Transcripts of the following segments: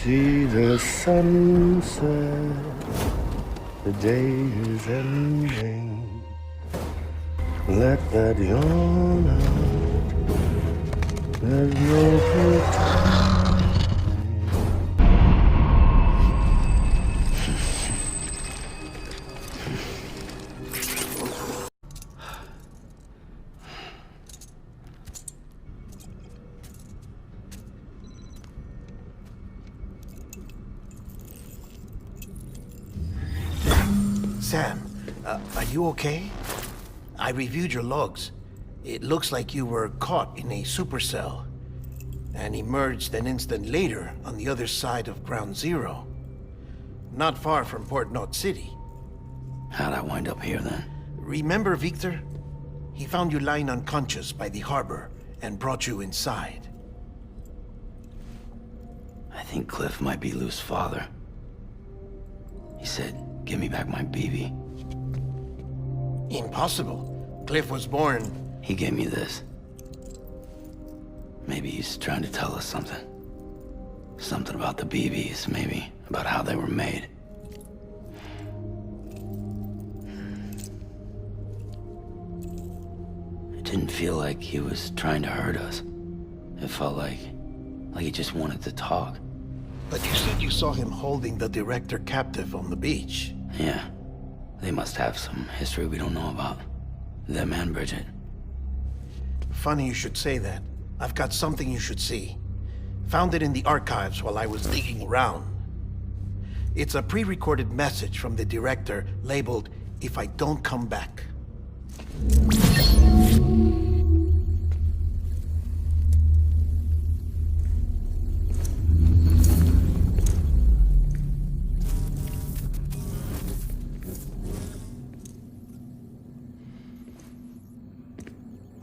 see the sunset, the day is ending. Let that yawn out, there's no pretending. Sam, are you okay? I reviewed your logs. It looks like you were caught in a supercell and emerged an instant later on the other side of Ground Zero. Not far from Port Knot City. How'd I wind up here then? Remember Victor? He found you lying unconscious by the harbor and brought you inside. I think Cliff might be Lou's father. He said, give me back my BB. Impossible. Cliff was born... He gave me this. Maybe he's trying to tell us something. Something about the BBs, maybe. About how they were made. It didn't feel like he was trying to hurt us. It felt like he just wanted to talk. But you said you saw him holding the director captive on the beach. Yeah. They must have some history we don't know about. Them and Bridget. Funny you should say that. I've got something you should see. Found it in the archives while I was digging around. It's a pre-recorded message from the director labeled, "If I don't come back."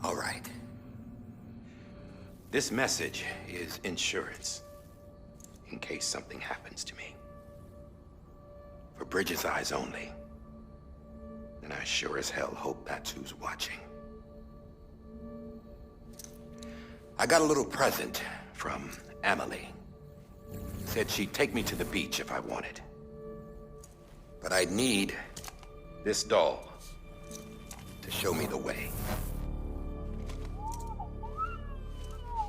All right. This message is insurance, in case something happens to me. For Bridget's eyes only. And I sure as hell hope that's who's watching. I got a little present from Emily. Said she'd take me to the beach if I wanted. But I'd need this doll to show me the way.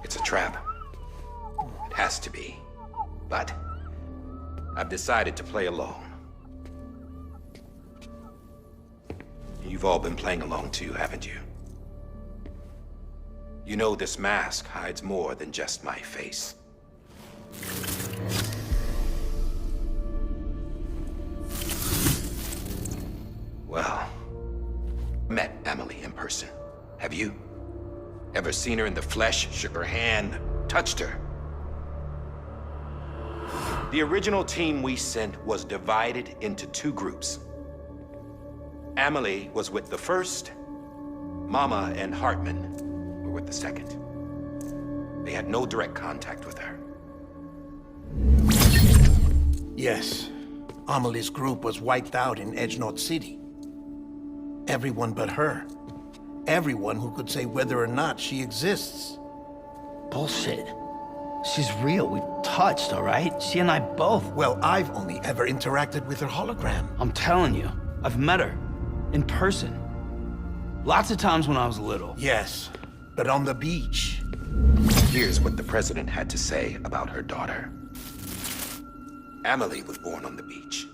It's a trap. It has to be. But I've decided to play along. You've all been playing along too, haven't you? You know this mask hides more than just my face. Well, met Emily in person. Have you? Ever seen her in the flesh, shook her hand, touched her? The original team we sent was divided into two groups. Emily was with the first, Mama and Hartman were with the second. They had no direct contact with her. Yes. Amelie's group was wiped out in Edge Knot City. Everyone but her. Everyone who could say whether or not she exists. Bullshit. She's real. We touched, all right? She and I both. Well, I've only ever interacted with her hologram. I'm telling you, I've met her. In person. Lots of times when I was little. Yes, but on the beach. Here's what the president had to say about her daughter. Emily was born on the beach.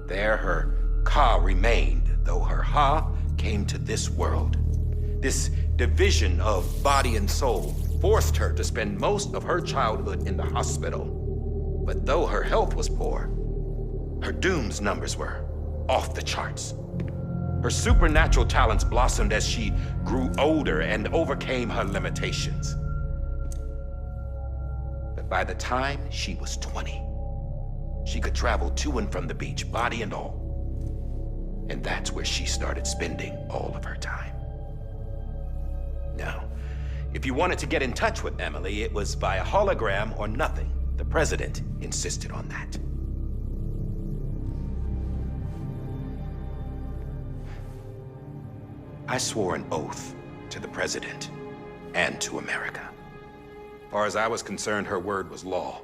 There her Ka remained, though her Ha came to this world. This division of body and soul forced her to spend most of her childhood in the hospital. But though her health was poor, her Doom's numbers were off the charts. Her supernatural talents blossomed as she grew older and overcame her limitations. But by the time she was 20, she could travel to and from the beach, body and all. And that's where she started spending all of her time. Now, if you wanted to get in touch with Emily, it was via hologram or nothing. The president insisted on that. I swore an oath to the president and to America. As far as I was concerned, her word was law.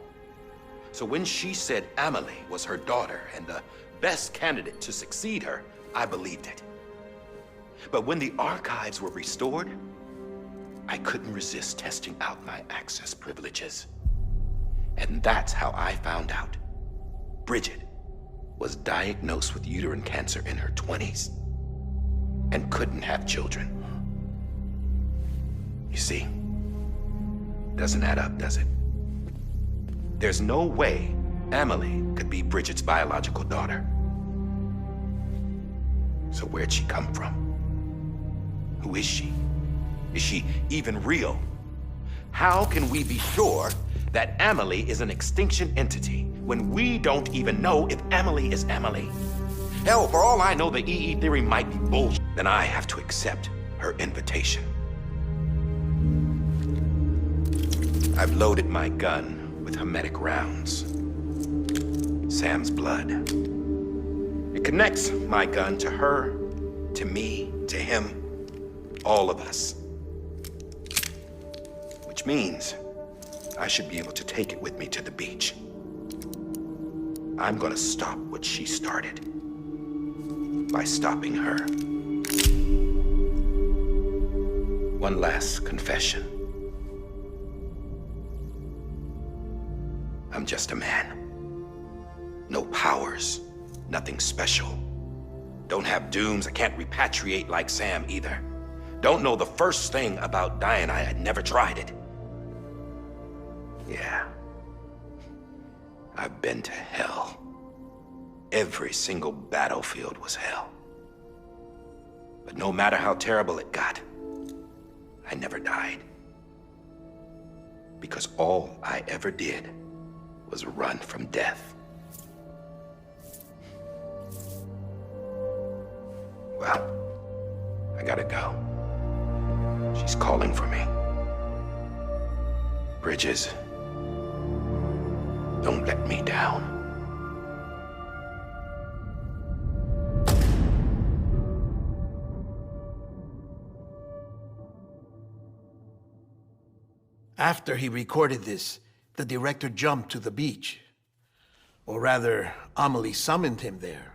So when she said Amelie was her daughter and the best candidate to succeed her, I believed it. But when the archives were restored, I couldn't resist testing out my access privileges. And that's how I found out Bridget was diagnosed with uterine cancer in her 20s and couldn't have children. You see, doesn't add up, does it? There's no way Amelie could be Bridget's biological daughter. So where'd she come from? Who is she? Is she even real? How can we be sure that Amelie is an extinction entity when we don't even know if Amelie is Amelie? Hell, for all I know, the EE theory might be bullshit. Then I have to accept her invitation. I've loaded my gun with hermetic rounds. Sam's blood. It connects my gun to her, to me, to him, all of us. Which means I should be able to take it with me to the beach. I'm gonna stop what she started by stopping her. One last confession. I'm just a man. No powers, nothing special. Don't have dooms, I can't repatriate like Sam either. Don't know the first thing about dying, I had never tried it. Yeah. I've been to hell. Every single battlefield was hell. But no matter how terrible it got, I never died. Because all I ever did was run from death. Well, I gotta go. She's calling for me. Bridges, don't let me down. After he recorded this, the director jumped to the beach. Or rather, Amelie summoned him there.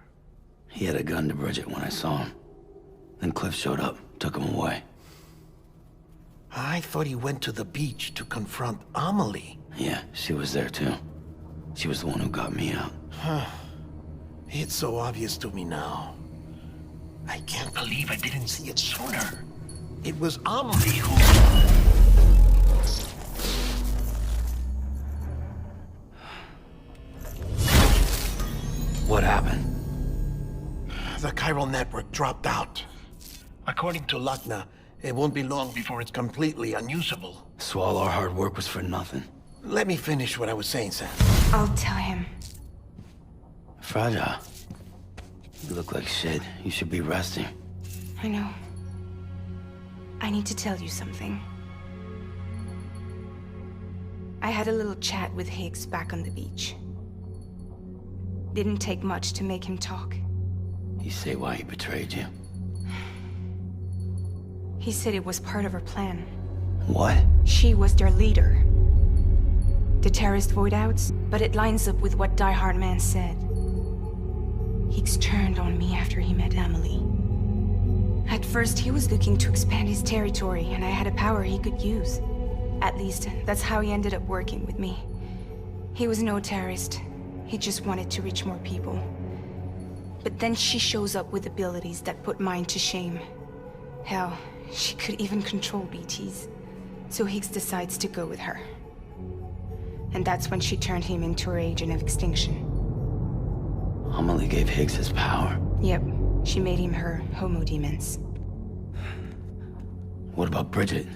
He had a gun to Bridget when I saw him. Then Cliff showed up, took him away. I thought he went to the beach to confront Amelie. Yeah, she was there too. She was the one who got me out. It's so obvious to me now. I can't believe I didn't see it sooner. It was Amelie who... What happened? The chiral network dropped out. According to Lakna, it won't be long before it's completely unusable. So all our hard work was for nothing. Let me finish what I was saying, Sam. I'll tell him. Fragile. You look like shit. You should be resting. I know. I need to tell you something. I had a little chat with Higgs back on the beach. Didn't take much to make him talk. You say why he betrayed you? He said it was part of her plan. What? She was their leader. The terrorist voidouts, but it lines up with what Die Hard Man said. Higgs turned on me after he met Amelie. At first, he was looking to expand his territory, and I had a power he could use. At least, that's how he ended up working with me. He was no terrorist. He just wanted to reach more people. But then she shows up with abilities that put mine to shame. Hell, she could even control BTs. So Higgs decides to go with her. And that's when she turned him into her agent of extinction. Amelie gave Higgs his power. Yep, she made him her Homo Demens. What about Bridget?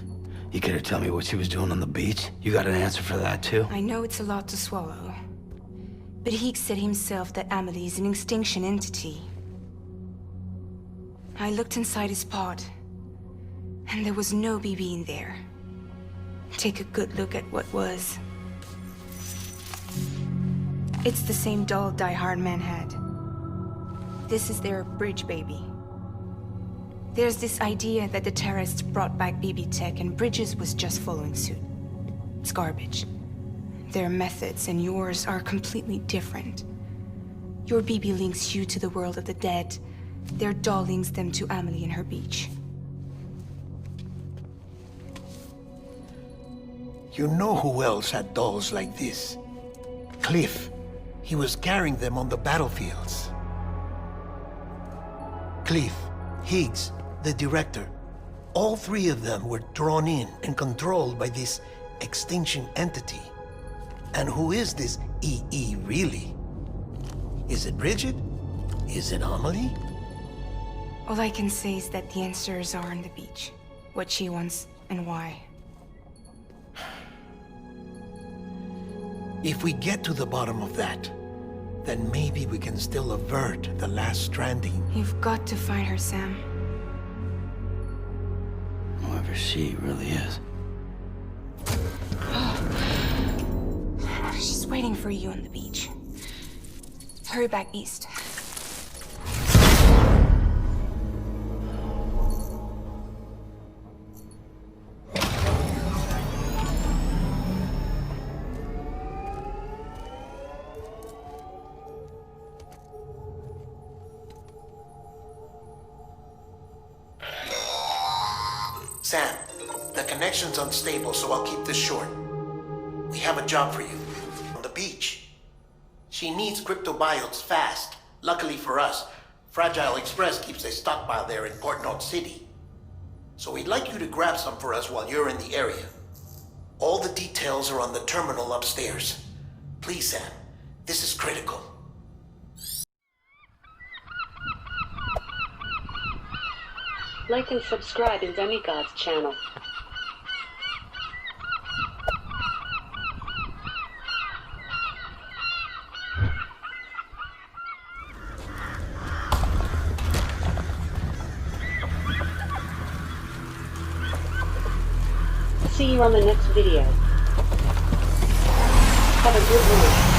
You care to tell me what she was doing on the beach? You got an answer for that too? I know it's a lot to swallow. But Higgs said himself that Amelie is an extinction entity. I looked inside his pod, and there was no BB in there. Take a good look at what was. It's the same doll Die Hard Man had. This is their bridge baby. There's this idea that the terrorists brought back BB tech and Bridges was just following suit. It's garbage. Their methods and yours are completely different. Your BB links you to the world of the dead. Their doll links them to Amelie and her beach. You know who else had dolls like this? Cliff. He was carrying them on the battlefields. Cliff, Higgs, the director. All three of them were drawn in and controlled by this extinction entity. And who is this EE really? Is it Bridget? Is it Amelie? All I can say is that the answers are on the beach. What she wants and why. If we get to the bottom of that, then maybe we can still avert the last stranding. You've got to find her, Sam. Whoever she really is. She's waiting for you on the beach. Hurry back east. Sam, the connection's unstable, so I'll keep this short. We have a job for you. On the beach. She needs cryptobiotes fast. Luckily for us, Fragile Express keeps a stockpile there in Port North City. So we'd like you to grab some for us while you're in the area. All the details are on the terminal upstairs. Please, Sam, this is critical. Like and subscribe in Demigod's channel. See you on the next video. Have a good one.